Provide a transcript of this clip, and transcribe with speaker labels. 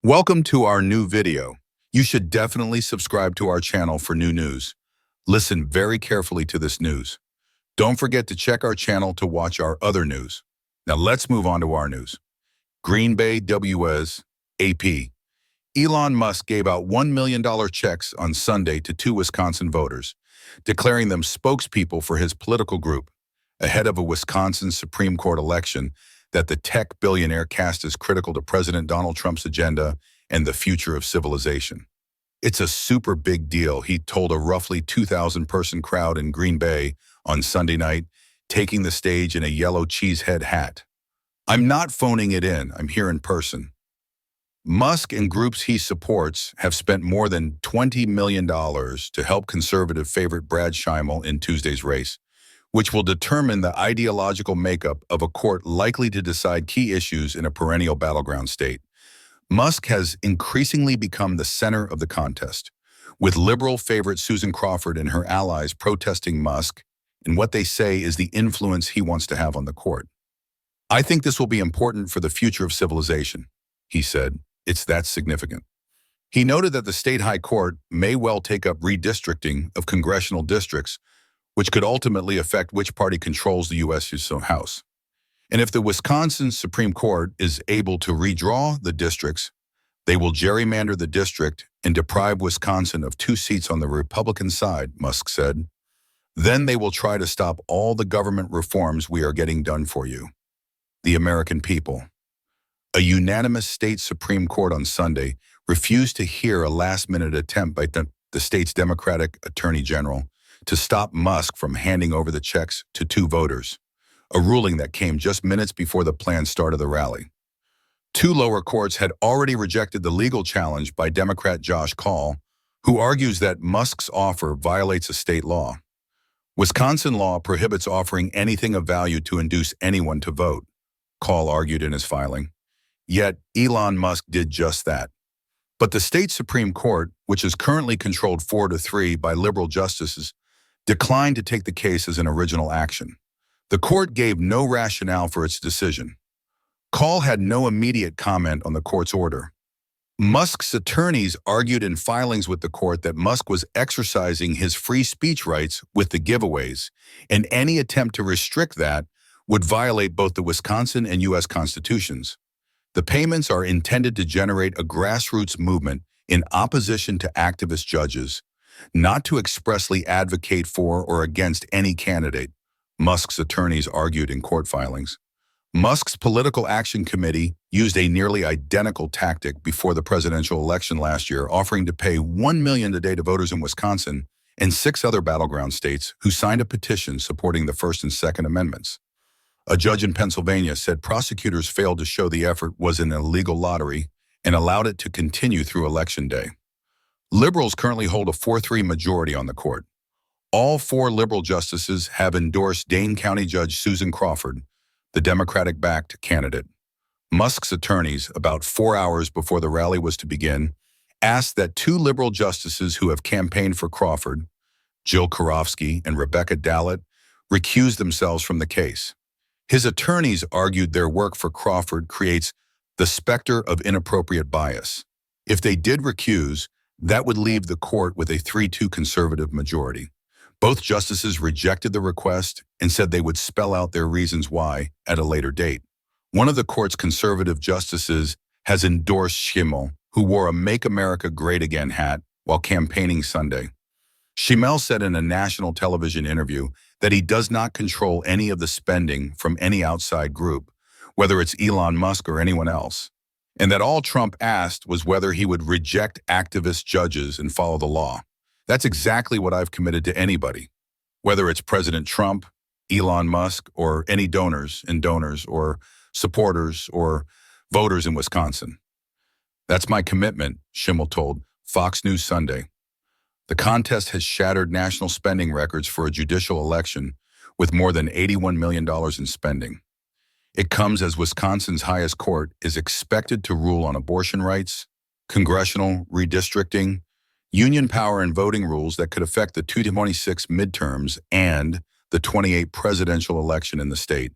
Speaker 1: Welcome to our new video. You should definitely subscribe to our channel for new news. Listen very carefully to this news. Don't forget to check our channel to watch our other news. Now let's move on to our news. Green Bay WS AP. Elon Musk gave out $1 million checks on Sunday to two Wisconsin voters, declaring them spokespeople for his political group, ahead of a Wisconsin Supreme Court election that the tech billionaire cast as critical to President Donald Trump's agenda and the future of civilization. It's a super big deal, he told a roughly 2,000-person crowd in Green Bay on Sunday night, taking the stage in a yellow cheesehead hat. "I'm not phoning it in, I'm here in person." Musk and groups he supports have spent more than $20 million to help conservative favorite Brad Schimel in Tuesday's race, which will determine the ideological makeup of a court likely to decide key issues in a perennial battleground state. Musk has increasingly become the center of the contest, with liberal favorite Susan Crawford and her allies protesting Musk and what they say is the influence he wants to have on the court. "I think this will be important for the future of civilization," he said. "It's that significant." He noted that the state high court may well take up redistricting of congressional districts, which could ultimately affect which party controls the U.S. House. And if the Wisconsin Supreme Court is able to redraw the districts, they will gerrymander the district and deprive Wisconsin of 2 seats on the Republican side, Musk said. "Then they will try to stop all the government reforms we are getting done for you, the American people." A unanimous state Supreme Court on Sunday refused to hear a last-minute attempt by the state's Democratic Attorney General to stop Musk from handing over the checks to 2 voters, a ruling that came just minutes before the planned start of the rally. 2 lower courts had already rejected the legal challenge by Democrat Josh Kaul, who argues that Musk's offer violates a state law. Wisconsin law prohibits offering anything of value to induce anyone to vote, Kaul argued in his filing. Yet Elon Musk did just that. But the state Supreme Court, which is currently controlled 4-3 by liberal justices, declined to take the case as an original action. The court gave no rationale for its decision. Kaul had no immediate comment on the court's order. Musk's attorneys argued in filings with the court that Musk was exercising his free speech rights with the giveaways, and any attempt to restrict that would violate both the Wisconsin and U.S. constitutions. The payments are intended to generate a grassroots movement in opposition to activist judges, not to expressly advocate for or against any candidate, Musk's attorneys argued in court filings. Musk's Political Action Committee used a nearly identical tactic before the presidential election last year, offering to pay $1 million a day to voters in Wisconsin and 6 other battleground states who signed a petition supporting the First and Second Amendments. A judge in Pennsylvania said prosecutors failed to show the effort was an illegal lottery and allowed it to continue through Election Day. Liberals currently hold a 4-3 majority on the court. All 4 liberal justices have endorsed Dane County Judge Susan Crawford, the Democratic-backed candidate. Musk's attorneys, about 4 hours before the rally was to begin, asked that 2 liberal justices who have campaigned for Crawford, Jill Karofsky and Rebecca Dallett, recuse themselves from the case. His attorneys argued their work for Crawford creates the specter of inappropriate bias. If they did recuse, that would leave the court with a 3-2 conservative majority. Both justices rejected the request and said they would spell out their reasons why at a later date. One of the court's conservative justices has endorsed Schimel, who wore a Make America Great Again hat while campaigning Sunday. Schimel said in a national television interview that he does not control any of the spending from any outside group, whether it's Elon Musk or anyone else, and that all Trump asked was whether he would reject activist judges and follow the law. "That's exactly what I've committed to anybody, whether it's President Trump, Elon Musk, or any donors or supporters or voters in Wisconsin. That's my commitment," Schimel told Fox News Sunday. The contest has shattered national spending records for a judicial election with more than $81 million in spending. It comes as Wisconsin's highest court is expected to rule on abortion rights, congressional redistricting, union power and voting rules that could affect the 2026 midterms and the 2028 presidential election in the state.